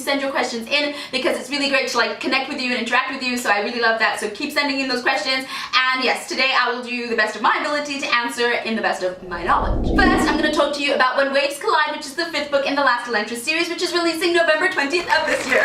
send your questions in because it's really great to like connect with you and interact with you, so I really love that. So keep sending in those questions, and yes, today I will do the best of my ability to answer in the best of my knowledge. First, I'm going to talk to you about When Waves Collide, which is the 5th book in the Last Elentrice series, which is releasing November 20th of this year.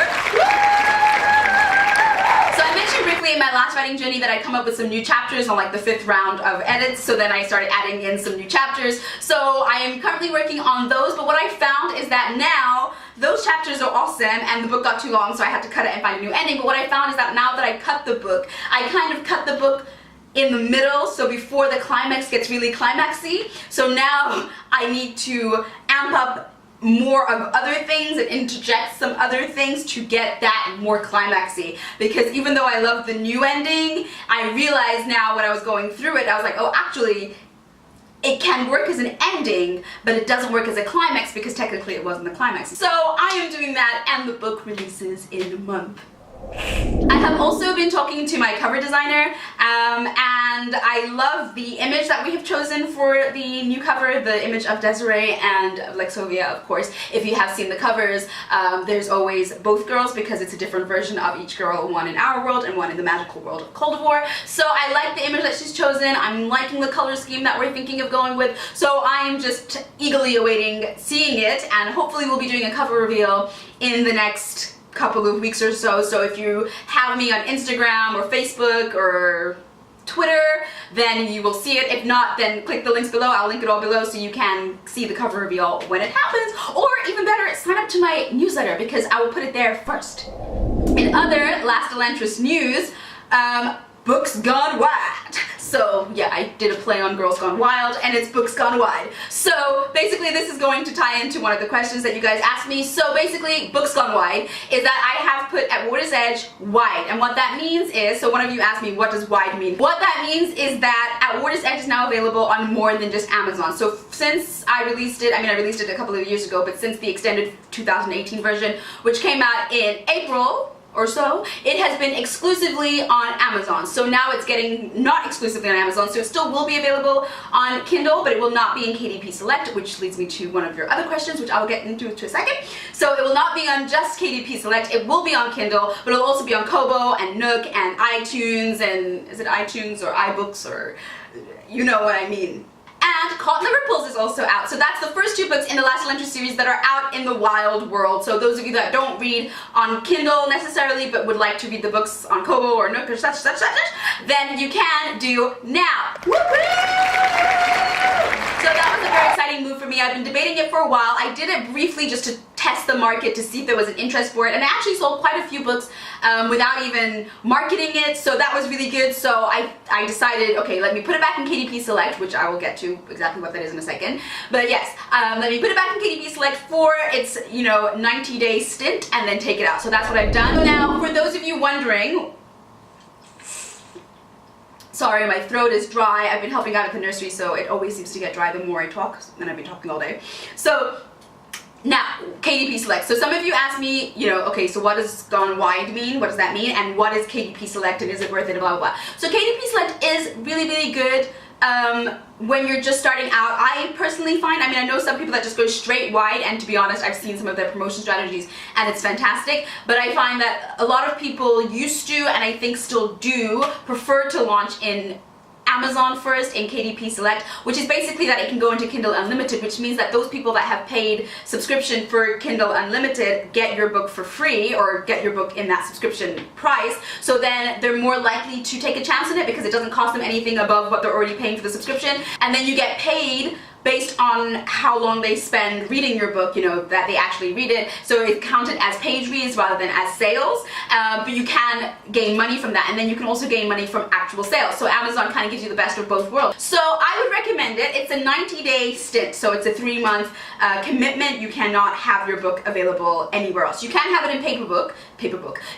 So I mentioned briefly in my last writing journey that I'd come up with some new chapters on like the 5th round of edits, so then I started adding in some new chapters. So I am currently working on those, but what I found is that now those chapters are awesome and the book got too long, so I had to cut it and find a new ending. But what I found is that now that I cut the book, I kind of cut the book in the middle, so before the climax gets really climaxy. So now I need to amp up more of other things and interject some other things to get that more climaxy, because even though I love the new ending, I realized now when I was going through it, I was like, oh, actually it can work as an ending, but it doesn't work as a climax because technically it wasn't the climax. So I am doing that, and the book releases in a month. I have also been talking to my cover designer, and I love the image that we have chosen for the new cover, the image of Desiree and Lexovia, of course. If you have seen the covers, there's always both girls because it's a different version of each girl, one in our world and one in the magical world of Cold War. So I like the image that she's chosen. I'm liking the color scheme that we're thinking of going with, so I am just eagerly awaiting seeing it, and hopefully we'll be doing a cover reveal in the next couple of weeks or so. So if you have me on Instagram or Facebook or Twitter, then you will see it. If not, then click the links below. I'll link it all below so you can see the cover reveal when it happens. Or even better, sign up to my newsletter because I will put it there first. In other Last Elentrice news, books gone wide. So yeah, I did a play on Girls Gone Wild, and it's Books Gone Wide. So basically this is going to tie into one of the questions that you guys asked me. So basically, Books Gone Wide is that I have put At Water's Edge wide, and what that means is, so one of you asked me, what does wide mean? What that means is that At Water's Edge is now available on more than just Amazon. So since I released it, I released it a couple of years ago, but since the extended 2018 version, which came out in April or so, it has been exclusively on Amazon. So now it's getting not exclusively on Amazon, so it still will be available on Kindle, but it will not be in KDP Select, which leads me to one of your other questions, which I'll get into a second. So it will not be on just KDP Select, it will be on Kindle, but it'll also be on Kobo and Nook and iTunes, and is it iTunes or iBooks, or you know what I mean. And Caught in the Ripples is also out. So that's the first 2 books in the Last Elentrice series that are out in the wild world. So those of you that don't read on Kindle necessarily, but would like to read the books on Kobo or Nook or such, then you can do now. So that was a very exciting move for me. I've been debating it for a while. I did it briefly just to test the market to see if there was an interest for it, and I actually sold quite a few books without even marketing it, so that was really good. So I decided, okay, let me put it back in KDP Select, which I will get to exactly what that is in a second. But yes, let me put it back in KDP Select for its 90-day stint and then take it out. So that's what I've done. Now, for those of you wondering, sorry, my throat is dry. I've been helping out at the nursery, so it always seems to get dry the more I talk, and I've been talking all day. So now, KDP Select. So some of you asked me, okay, so what does Gone Wide mean? What does that mean? And what is KDP Select, and is it worth it, blah, blah, blah. So KDP Select is really, really good when you're just starting out. I personally find, I know some people that just go straight wide, and to be honest, I've seen some of their promotion strategies, and it's fantastic, but I find that a lot of people used to, and I think still do, prefer to launch in Amazon first in KDP Select, which is basically that it can go into Kindle Unlimited, which means that those people that have paid subscription for Kindle Unlimited get your book for free, or get your book in that subscription price. So then they're more likely to take a chance on it because it doesn't cost them anything above what they're already paying for the subscription, and then you get paid based on how long they spend reading your book, that they actually read it. So it's counted as page reads rather than as sales, but you can gain money from that, and then you can also gain money from actual sales. So Amazon kind of gives you the best of both worlds. So I would recommend it. It's a 90-day stint, so it's a 3-month commitment. You cannot have your book available anywhere else. You can have it in paperbook.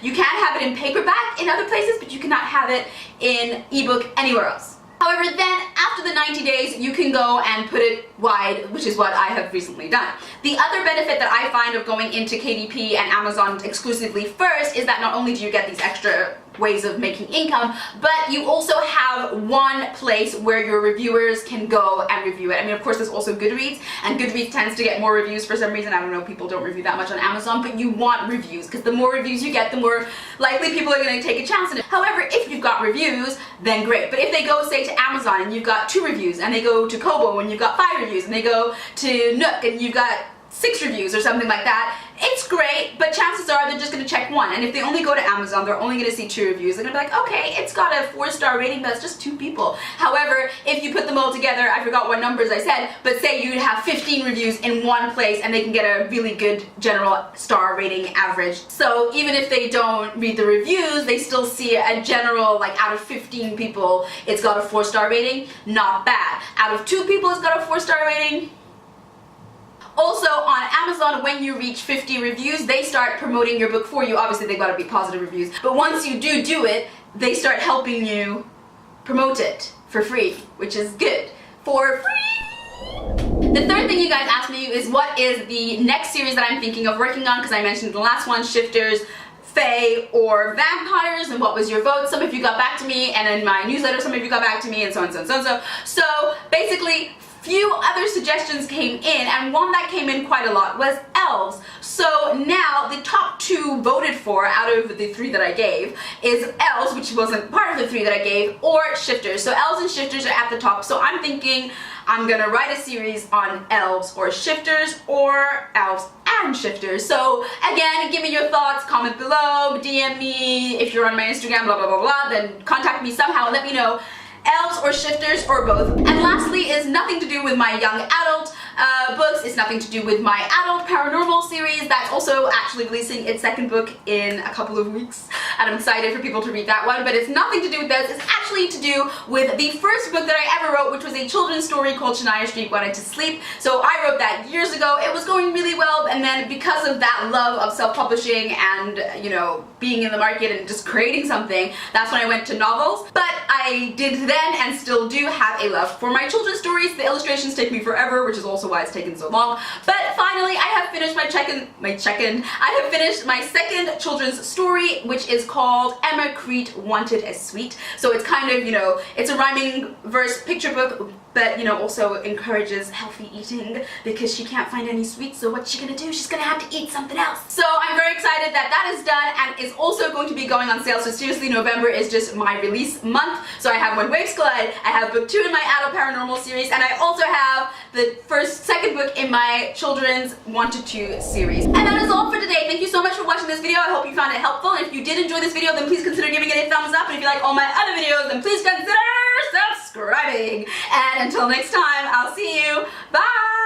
You can have it in paperback in other places, but you cannot have it in ebook anywhere else. However, then after the 90 days, you can go and put it wide, which is what I have recently done. The other benefit that I find of going into KDP and Amazon exclusively first is that not only do you get these extra ways of making income, but you also have one place where your reviewers can go and review it. I mean, of course, there's also Goodreads, and Goodreads tends to get more reviews for some reason. I don't know, people don't review that much on Amazon, but you want reviews, because the more reviews you get, the more likely people are going to take a chance in it. However, if you've got reviews, then great. But if they go, say, to Amazon and you've got 2 reviews, and they go to Kobo and you've got 5 reviews, and they go to Nook and you've got 6 reviews or something like that, it's great, but chances are they're just going to check 1. And if they only go to Amazon, they're only going to see 2 reviews. They're going to be like, okay, it's got a 4-star rating, but it's just 2 people. However, if you put them all together, I forgot what numbers I said, but say you have 15 reviews in one place and they can get a really good general star rating average. So even if they don't read the reviews, they still see a general, like out of 15 people, it's got a 4-star rating. Not bad. Out of 2 people, it's got a 4-star rating. Also, on Amazon, when you reach 50 reviews, they start promoting your book for you. Obviously, they've got to be positive reviews. But once you do it, they start helping you promote it for free, which is good. For free! The third thing you guys asked me is what is the next series that I'm thinking of working on, because I mentioned the last one, Shifters, Fae, or Vampires, and what was your vote? Some of you got back to me, and in my newsletter, some of you got back to me, and so on, so on, so on, so. So, basically, few other suggestions came in, and one that came in quite a lot was elves. So now the top 2 voted for out of the 3 that I gave is elves, which wasn't part of the 3 that I gave, or shifters. So elves and shifters are at the top. So I'm thinking I'm gonna write a series on elves or shifters, or elves and shifters. So again, give me your thoughts, comment below, DM me if you're on my Instagram, blah blah blah blah, then contact me somehow and let me know. Elves or shifters or both. And lastly is nothing to do with my young adult books. It's nothing to do with my adult paranormal series that's also actually releasing its 2nd book in a couple of weeks. And I'm excited for people to read that one, but it's nothing to do with this. It's actually to do with the first book that I ever wrote, which was a children's story called Shania Street Wanted to Sleep. So I wrote that years ago. It was going really well, and then because of that love of self-publishing and, you know, being in the market and just creating something, that's when I went to novels. But I did then and still do have a love for my children's stories. The illustrations take me forever, which is also why it's taken so long. But finally, I have finished I have finished my 2nd children's story, which is called Emma Crete Wanted as Sweet. So it's kind of, you know, it's a rhyming verse picture book, but, you know, also encourages healthy eating because she can't find any sweets, so what's she gonna do? She's gonna have to eat something else. So I'm very excited that that is done and is also going to be going on sale. So seriously, November is just my release month. So I have When Waves Collide, I have book 2 in my adult paranormal series, and I also have the 2nd book in my children's 1 to 2 series. And that is all for today. Thank you so much for watching this video. I hope you found it helpful. And if you did enjoy this video, then please consider giving it a thumbs up. And if you like all my other videos, then please consider subscribing. And until next time, I'll see you. Bye!